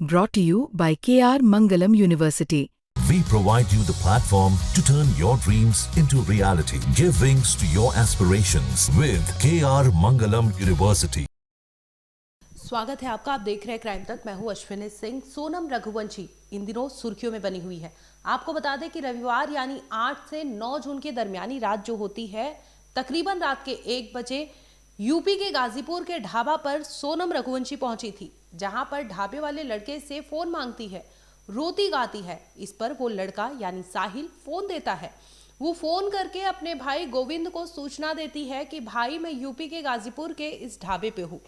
Brought to you by KR Mangalam University. We provide you the platform to turn your dreams into reality. Give wings to your aspirations with KR Mangalam University. स्वागत है आपका। आप देख रहे हैं crime तक। मैं हूं अश्विनी सिंह। सोनम रघुवंशी इन दिनों सुर्खियों में बनी हुई है। आपको बता दें कि रविवार यानी 8 से 9 जून के दरमियानी रात जो होती है, तकरीबन रात के 1 बजे यूपी के गाजीपुर के ढाबा पर सोनम रघुवंशी पहुंची थी, जहां पर ढाबे वाले लड़के से फोन मांगती है, रोती गाती है। इस पर वो लड़का यानी साहिल फोन देता है। वो फोन करके अपने भाई गोविंद को सूचना देती है कि भाई मैं यूपी के गाजीपुर के इस ढाबे पे हूँ।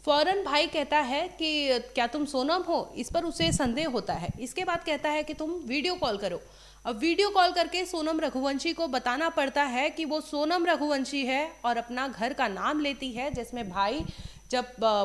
फौरन भाई कहता है कि क्या तुम सोनम हो? इस पर उसे संदेह होता है। इसके बाद कहता है कि तुम वीडियो कॉल करो। अब वीडियो कॉल करके सोनम रघुवंशी को बताना पड़ता है कि वो सोनम रघुवंशी है और अपना घर का नाम लेती है, जिसमें भाई जब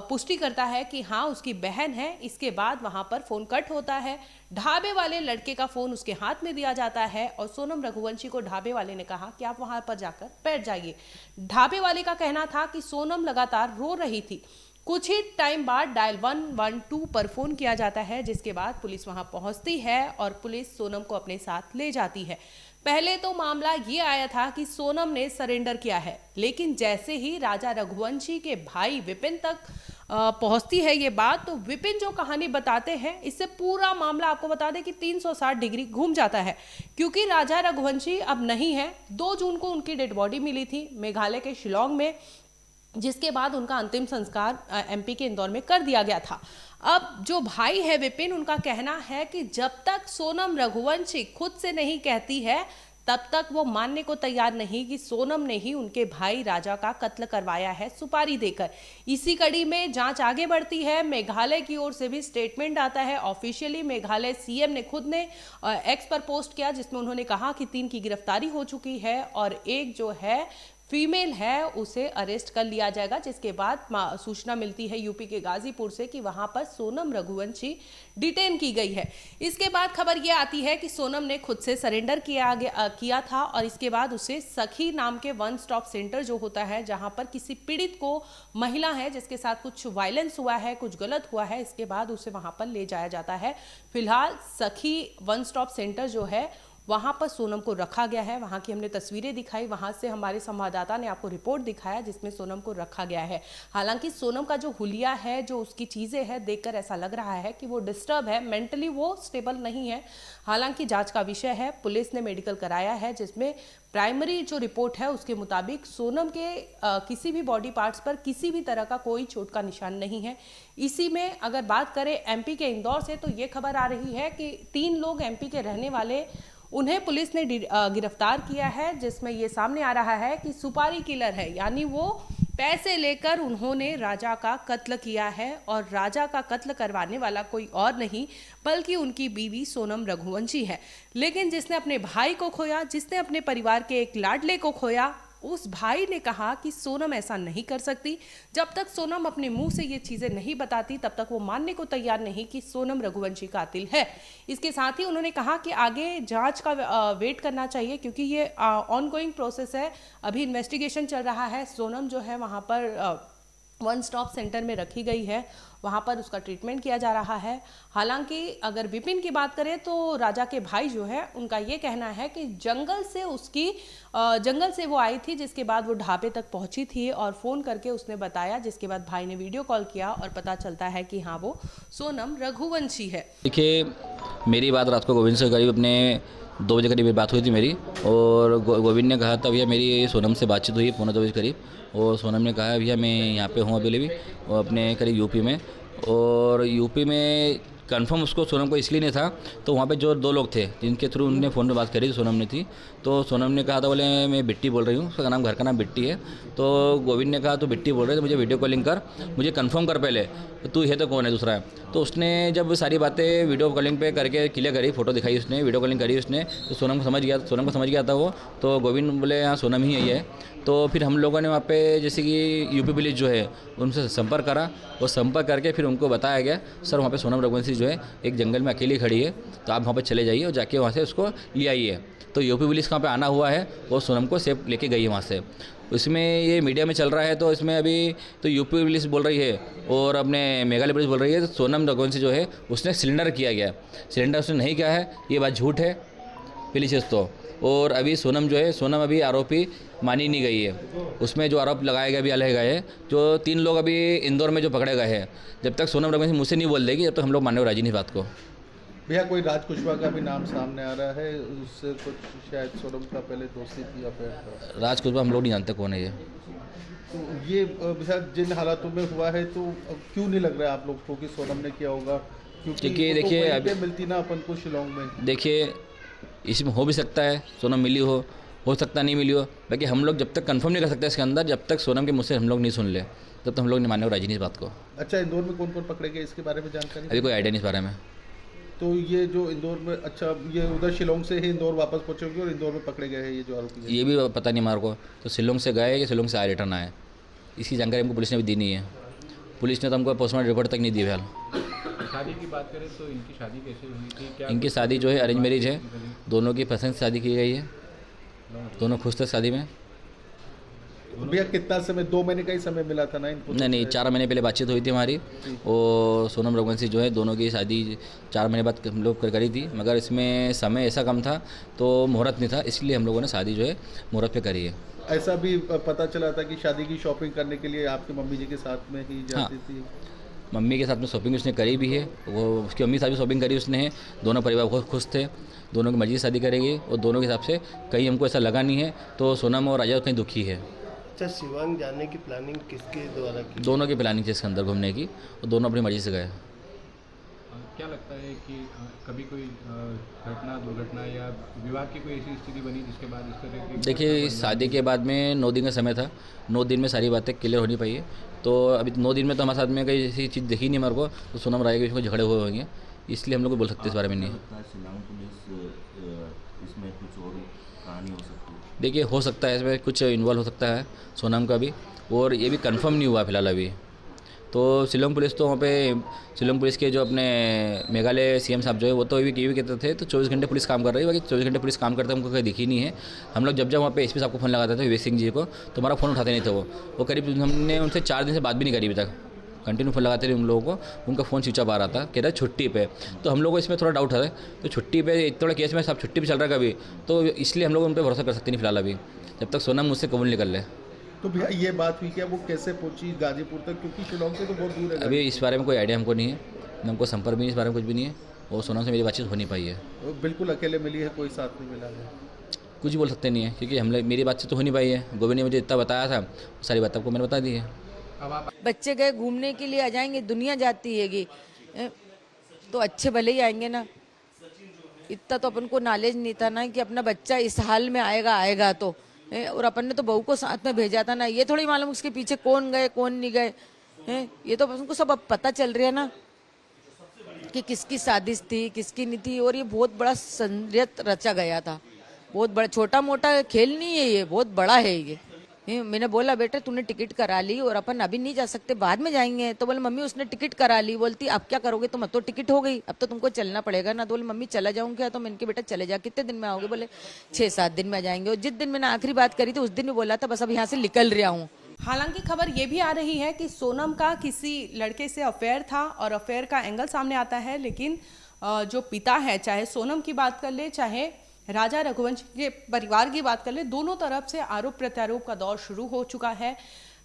पुष्टि करता है कि हाँ उसकी बहन है, इसके बाद वहाँ पर फ़ोन कट होता है। ढाबे वाले लड़के का फ़ोन उसके हाथ में दिया जाता है और सोनम रघुवंशी को ढाबे वाले ने कहा कि आप वहाँ पर जाकर बैठ जाइए। ढाबे वाले का कहना था कि सोनम लगातार रो रही थी। कुछ ही टाइम बाद डायल 112 पर फोन किया जाता है, जिसके बाद पुलिस वहां पहुंचती है और पुलिस सोनम को अपने साथ ले जाती है। पहले तो मामला ये आया था कि सोनम ने सरेंडर किया है, लेकिन जैसे ही राजा रघुवंशी के भाई विपिन तक पहुंचती है ये बात, तो विपिन जो कहानी बताते हैं, इससे पूरा मामला आपको बता दें कि 360 डिग्री घूम जाता है। क्योंकि राजा रघुवंशी अब नहीं है। 2 जून को उनकी डेड बॉडी मिली थी मेघालय के शिलोंग में, जिसके बाद उनका अंतिम संस्कार एमपी के इंदौर में कर दिया गया था। अब जो भाई है विपिन, उनका कहना है कि जब तक सोनम रघुवंशी खुद से नहीं कहती है, तब तक वो मानने को तैयार नहीं कि सोनम ने ही उनके भाई राजा का कत्ल करवाया है सुपारी देकर। इसी कड़ी में जांच आगे बढ़ती है। मेघालय की ओर से भी स्टेटमेंट आता है। ऑफिशियली मेघालय सीएम ने खुद ने एक्स पर पोस्ट किया, जिसमें उन्होंने कहा कि 3 की गिरफ्तारी हो चुकी है और एक जो है फीमेल है उसे अरेस्ट कर लिया जाएगा। जिसके बाद सूचना मिलती है यूपी के गाजीपुर से कि वहां पर सोनम रघुवंशी डिटेन की गई है। इसके बाद खबर यह आती है कि सोनम ने खुद से सरेंडर किया था और इसके बाद उसे सखी नाम के वन स्टॉप सेंटर जो होता है, जहां पर किसी पीड़ित को, महिला है जिसके साथ कुछ वायलेंस हुआ है, कुछ गलत हुआ है, इसके बाद उसे वहां पर ले जाया जाता है। फिलहाल सखी वन स्टॉप सेंटर जो है वहाँ पर सोनम को रखा गया है। वहाँ की हमने तस्वीरें दिखाई, वहाँ से हमारे संवाददाता ने आपको रिपोर्ट दिखाया जिसमें सोनम को रखा गया है। हालांकि सोनम का जो हुलिया है, जो उसकी चीज़ें हैं, देखकर ऐसा लग रहा है कि वो डिस्टर्ब है, मेंटली वो स्टेबल नहीं है। हालांकि जांच का विषय है। पुलिस ने मेडिकल कराया है, जिसमें प्राइमरी जो रिपोर्ट है उसके मुताबिक सोनम के किसी भी बॉडी पार्ट्स पर किसी भी तरह का कोई चोट का निशान नहीं है। इसी में अगर बात करें एमपी के इंदौर से, तो ये खबर आ रही है कि 3 लोग एमपी के रहने वाले, उन्हें पुलिस ने गिरफ्तार किया है, जिसमें ये सामने आ रहा है कि सुपारी किलर है, यानी वो पैसे लेकर उन्होंने राजा का कत्ल किया है और राजा का कत्ल करवाने वाला कोई और नहीं बल्कि उनकी बीवी सोनम रघुवंशी है। लेकिन जिसने अपने भाई को खोया, जिसने अपने परिवार के एक लाडले को खोया, उस भाई ने कहा कि सोनम ऐसा नहीं कर सकती। जब तक सोनम अपने मुंह से ये चीज़ें नहीं बताती, तब तक वो मानने को तैयार नहीं कि सोनम रघुवंशी कातिल है। इसके साथ ही उन्होंने कहा कि आगे जांच का वेट करना चाहिए, क्योंकि ये ऑनगोइंग प्रोसेस है, अभी इन्वेस्टिगेशन चल रहा है। सोनम जो है वहाँ पर वन स्टॉप सेंटर में रखी गई है, वहाँ पर उसका ट्रीटमेंट किया जा रहा है। हालांकि अगर विपिन की बात करें तो राजा के भाई जो है, उनका ये कहना है कि जंगल से वो आई थी, जिसके बाद वो ढाबे तक पहुंची थी और फ़ोन करके उसने बताया, जिसके बाद भाई ने वीडियो कॉल किया और पता चलता है कि हाँ वो सोनम रघुवंशी है। देखिए, मेरी बात रात को गोविंद से करीब अपने 2 बजे करीब बात हुई थी मेरी, और गोविंद ने कहा था भैया मेरी सोनम से बातचीत हुई 2:45 बजे करीब, और सोनम ने कहा भैया मैं यहाँ पे हूँ अभी और अपने करीब यूपी में, और यूपी में कंफर्म उसको सोनम को इसलिए नहीं था, तो वहाँ पे जो 2 लोग थे जिनके थ्रू उन्होंने फ़ोन पे बात करी थी, सोनम ने थी, तो सोनम ने कहा था बोले मैं बिट्टी बोल रही हूँ, उसका नाम, घर का नाम बिट्टी है। तो गोविंद ने कहा तो बिट्टी बोल रहे तो मुझे वीडियो कॉलिंग कर, मुझे कंफर्म कर पहले तू है तो कौन है दूसरा है। तो उसने जब सारी बातें वीडियो कॉलिंग पे करके क्लियर करी, फोटो दिखाई उसने, वीडियो कॉलिंग करी उसने, तो सोनम को समझ गया था वो। तो गोविंद बोले हाँ सोनम ही है। तो फिर हम लोगों ने वहाँ पे जैसे कि यूपी पुलिस जो है उनसे संपर्क करा, और संपर्क करके फिर उनको बताया गया सर वहाँ पे सोनम रघुवंशी जो है एक जंगल में अकेली खड़ी है, तो आप वहाँ पे चले जाइए और जाके वहाँ से उसको ले आइए। तो यूपी पुलिस वहाँ पे आना हुआ है और सोनम को सेफ लेके गई है वहाँ से। इसमें ये मीडिया में चल रहा है, तो इसमें अभी तो यूपी पुलिस बोल रही है और अपने मेघालय पुलिस बोल रही है तो सोनम रघुवंशी जो है उसने सिलेंडर किया गया, सिलेंडर उसने नहीं किया है, ये बात झूठ है पहली चीज़ तो। और अभी सोनम जो है, सोनम अभी आरोपी मानी नहीं गई है, उसमें जो आरोप लगाया गया अभी लगाए गए हैं, जो 3 लोग अभी इंदौर में जो पकड़े गए हैं, जब तक सोनम रघुवंशी मुझसे नहीं बोल देगी जब तक हम लोग मानने को राजी नहीं बात को। भैया कोई राज कुशवाहा का भी नाम सामने आ रहा है, उससे कुछ शायद सोनम का पहले दोस्ती थी या फिर राज कुशवाहा हम लोग नहीं जानते कौन है ये। तो ये भैया जिन हालातों में हुआ है तो क्यों नहीं लग रहा है आप लोग को कि सोनम ने किया होगा? क्योंकि देखिए देखिए अभी मिलती ना अपन को शिलोंग में। देखिए इसमें हो भी सकता है सोनम मिली हो सकता नहीं मिली हो, बाकी हम लोग जब तक कंफर्म नहीं कर सकते इसके अंदर, जब तक सोनम के मुझसे हम लोग नहीं सुन ले तब तक हम लोग नहीं मानने को राजी नहीं इस बात को। अच्छा, इंदौर में कौन कौन पकड़े गए इसके बारे में जानकारी? अभी कोई आइडिया नहीं इस बारे में। तो ये जो इंदौर में, अच्छा ये उधर शिलोंग से ही इंदौर वापस पहुंचे होंगे और इंदौर में पकड़े गए हैं ये जो आरोपी हैं? ये भी पता नहीं हमारे को, तो शिलोंग से गए कि शिलोंग से आए रिटर्न आए, इसकी जानकारी हमको पुलिस ने भी दी नहीं है। पुलिस ने तो हमको पोस्टमार्टम रिपोर्ट तक नहीं दी फिलहाल। शादी की बात करें तो इनकी शादी कैसे हुई थी? क्या इनकी शादी जो है अरेंज मैरिज है, दोनों की पसंद से शादी की गई है, दोनों खुश थे शादी में। भैया कितना समय, 2 महीने का ही समय मिला था ना इनको? नहीं 4 महीने पहले बातचीत हुई थी हमारी, और सोनम रघुवंशी जो है दोनों की शादी 4 महीने बाद हम लोग करी थी, मगर इसमें समय ऐसा कम था तो मुहूर्त नहीं था, इसलिए हम लोगों ने शादी जो है मुहूर्त पे करी है। ऐसा भी पता चला था कि शादी की शॉपिंग करने के लिए आपकी मम्मी जी के साथ में ही जाती थी? मम्मी के साथ में शॉपिंग उसने करी भी है, वो उसकी मम्मी के साथ भी शॉपिंग करी उसने है, दोनों परिवार बहुत खुश थे, दोनों की मर्जी से शादी करेगी और दोनों के हिसाब से कहीं हमको ऐसा लगा नहीं है, तो सोनम और राजा कहीं दुखी है। अच्छा, शिवांग जाने की प्लानिंग किसके द्वारा की? दोनों की प्लानिंग थी इसके अंदर घूमने की, और दोनों अपनी मर्जी से गए। क्या लगता है कि कभी कोई घटना, दुर्घटना या विवाद की कोई ऐसी स्थिति बनी जिसके बाद इस तरह की? देखिए शादी के बाद में 9 दिन का समय था, 9 दिन में सारी बातें क्लियर होनी पाई, तो अभी 9 दिन में तो हमारे साथ में कई ऐसी चीज़ दिखी नहीं हमारे को, तो सोनम राय के बीच में झगड़े हुए होंगे, इसलिए हम लोग बोल सकते हैं इस बारे में नहीं। इसमें कुछ और कहानी हो सकती है? देखिए हो सकता है इसमें कुछ इन्वॉल्व हो सकता है सोनम का भी, और ये भी कंफर्म नहीं हुआ फिलहाल अभी। तो शिलोंग पुलिस तो वहाँ पे, शिलोंग पुलिस के जो अपने मेघालय सीएम साहब जो है वो तो ये भी कहते थे तो 24 घंटे पुलिस काम कर रही है, बाकी 24 घंटे पुलिस काम करते हमको कहीं दिखी नहीं है। हम लोग जब वहाँ पे एसपी साहब को फ़ोन लगाते थे विवेक सिंह जी को, तो हमारा फ़ोन उठाते नहीं थे वो करीब हमने उनसे 4 दिन से बात भी नहीं करी अभी तक, कंटिन्यू फ़ोन लगाते रहे उन लोगों को, उनका फ़ोन स्विच ऑफ आ रहा था, कह रहा छुट्टी पे। तो हम लोग को इसमें थोड़ा डाउट है, तो छुट्टी पे इतना बड़ा केस में सब छुट्टी पे चल रहा है कभी, तो इसलिए हम लोग उन पर भरोसा कर सकते नहीं फिलहाल अभी, जब तक सोनम मुझसे कबूल निकल ले। तो भैया ये बात हुई क्या, वो कैसे पहुंची गाजीपुर तक, क्योंकि शिलोंग से तो बहुत दूर है? अभी इस बारे में कोई आइडिया हमको नहीं है, हमको संपर्क भी नहीं, इस बारे में कुछ भी नहीं है, और सोनम से मेरी बातचीत हो नहीं पाई है। बिल्कुल अकेले मिली है, कोई साथ नहीं मिला है? कुछ बोल सकते नहीं है, क्योंकि मेरी बातचीत तो हो नहीं पाई है। गोविंद ने मुझे इतना बताया था, सारी बात आपको मैंने बता दी है। बच्चे गए घूमने के लिए, आ जाएंगे, दुनिया जाती हैगी तो अच्छे भले ही आएंगे ना। इतना तो अपन को नॉलेज नहीं था ना कि अपना बच्चा इस हाल में आएगा तो, और अपन ने तो बहू को साथ में भेजा था ना, ये थोड़ी मालूम उसके पीछे कौन गए कौन नहीं गए, ये तो अपन को सब अब पता चल रहा है ना कि किसकी साजिश थी किसकी नहीं थी। और ये बहुत बड़ा षड्यंत्र रचा गया था, बहुत बड़ा, छोटा मोटा खेल नहीं है ये, बहुत बड़ा है ये। मैंने बोला बेटा तूने टिकट करा ली और अपन अभी नहीं जा सकते, बाद में जाएंगे। तो बोले मम्मी उसने टिकट करा ली, बोलती अब क्या करोगे तुम, तो टिकट हो गई, अब तो तुमको चलना पड़ेगा ना। तो बोले मम्मी चला जाऊँ क्या, तो मैंने कहा बेटा चले जा, कितने दिन में आओगे, बोले 6-7 दिन में आ जाएंगे। और जिस दिन मैंने आखिरी बात करी थी उस दिन भी बोला था बस अब यहाँ से निकल रहा हूँ। हालांकि खबर ये भी आ रही है कि सोनम का किसी लड़के से अफेयर था और अफेयर का एंगल सामने आता है, लेकिन जो पिता है, चाहे सोनम की बात कर ले चाहे राजा रघुवंशी के परिवार की बात कर ले, दोनों तरफ से आरोप प्रत्यारोप का दौर शुरू हो चुका है।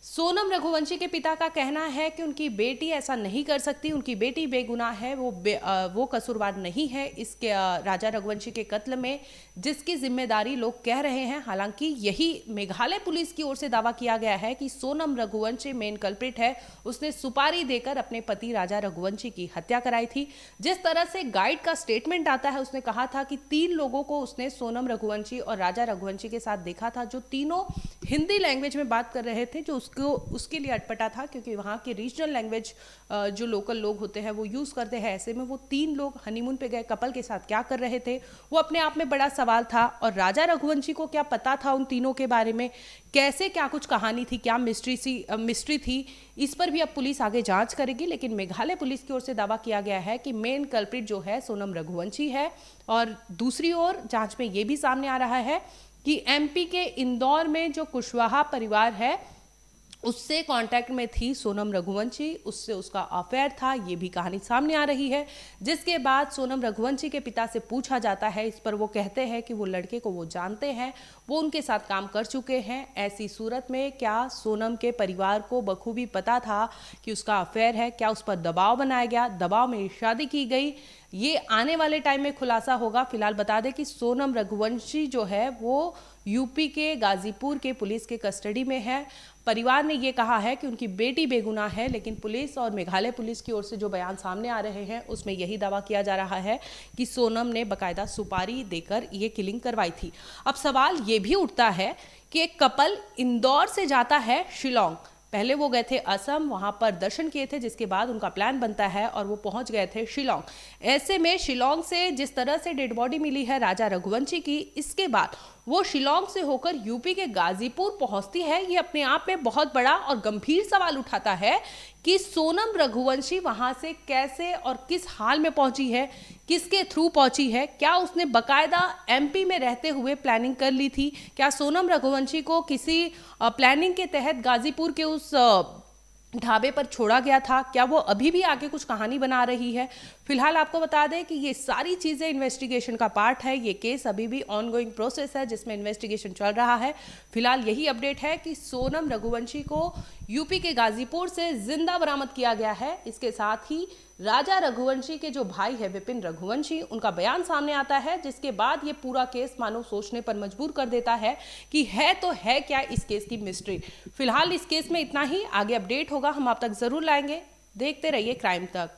सोनम रघुवंशी के पिता का कहना है कि उनकी बेटी ऐसा नहीं कर सकती, उनकी बेटी बेगुनाह है, वो कसूरवार नहीं है इसके राजा रघुवंशी के कत्ल में, जिसकी जिम्मेदारी लोग कह रहे हैं। हालांकि यही मेघालय पुलिस की ओर से दावा किया गया है कि सोनम रघुवंशी मेन कल्प्रिट है, उसने सुपारी देकर अपने पति राजा रघुवंशी की हत्या कराई थी। जिस तरह से गाइड का स्टेटमेंट आता है, उसने कहा था कि 3 लोगों को उसने सोनम रघुवंशी और राजा रघुवंशी के साथ देखा था, जो तीनों हिंदी लैंग्वेज में बात कर रहे थे, जो उसको उसके लिए अटपटा था, क्योंकि वहाँ के रीजनल लैंग्वेज जो लोकल लोग होते हैं वो यूज़ करते हैं। ऐसे में वो 3 लोग हनीमून पे गए कपल के साथ क्या कर रहे थे, वो अपने आप में बड़ा सवाल था। और राजा रघुवंशी को क्या पता था उन तीनों के बारे में, कैसे क्या कुछ कहानी थी, क्या मिस्ट्री थी, इस पर भी अब पुलिस आगे जांच करेगी। लेकिन मेघालय पुलिस की ओर से दावा किया गया है कि मेन कल्प्रिट जो है सोनम रघुवंशी है। और दूसरी ओर जांच में ये भी सामने आ रहा है कि एमपी के इंदौर में जो कुशवाहा परिवार है उससे कांटेक्ट में थी सोनम रघुवंशी, उससे उसका अफेयर था, ये भी कहानी सामने आ रही है। जिसके बाद सोनम रघुवंशी के पिता से पूछा जाता है, इस पर वो कहते हैं कि वो लड़के को वो जानते हैं, वो उनके साथ काम कर चुके हैं। ऐसी सूरत में क्या सोनम के परिवार को बखूबी पता था कि उसका अफेयर है? क्या उस पर दबाव बनाया गया, दबाव में शादी की गई? ये आने वाले टाइम में खुलासा होगा। फिलहाल बता दें कि सोनम रघुवंशी जो है वो यूपी के गाजीपुर के पुलिस के कस्टडी में है। परिवार ने ये कहा है कि उनकी बेटी बेगुनाह है, लेकिन पुलिस और मेघालय पुलिस की ओर से जो बयान सामने आ रहे हैं उसमें यही दावा किया जा रहा है कि सोनम ने बाकायदा सुपारी देकर ये किलिंग करवाई थी। अब सवाल ये भी उठता है कि एक कपल इंदौर से जाता है शिलोंग। पहले वो गए थे असम, वहां पर दर्शन किए थे, जिसके बाद उनका प्लान बनता है और वो पहुंच गए थे शिलोंग। ऐसे में शिलोंग से जिस तरह से डेड बॉडी मिली है राजा रघुवंशी की, इसके बाद वो शिलोंग से होकर यूपी के गाजीपुर पहुंचती है। ये अपने आप में बहुत बड़ा और गंभीर सवाल उठाता है कि सोनम रघुवंशी वहां से कैसे और किस हाल में पहुंची है, किसके थ्रू पहुंची है, क्या उसने बकायदा एमपी में रहते हुए प्लानिंग कर ली थी? क्या सोनम रघुवंशी को किसी प्लानिंग के तहत गाजीपुर के उस ढाबे पर छोड़ा गया था? क्या वो अभी भी आगे कुछ कहानी बना रही है? फिलहाल आपको बता दें कि ये सारी चीज़ें इन्वेस्टिगेशन का पार्ट है। ये केस अभी भी ऑनगोइंग प्रोसेस है जिसमें इन्वेस्टिगेशन चल रहा है। फिलहाल यही अपडेट है कि सोनम रघुवंशी को यूपी के गाजीपुर से जिंदा बरामद किया गया है। इसके साथ ही राजा रघुवंशी के जो भाई है विपिन रघुवंशी, उनका बयान सामने आता है, जिसके बाद ये पूरा केस मानो सोचने पर मजबूर कर देता है कि है तो है क्या इस केस की मिस्ट्री। फिलहाल इस केस में इतना ही, आगे अपडेट होगा हम आप तक जरूर लाएंगे। देखते रहिए क्राइम तक।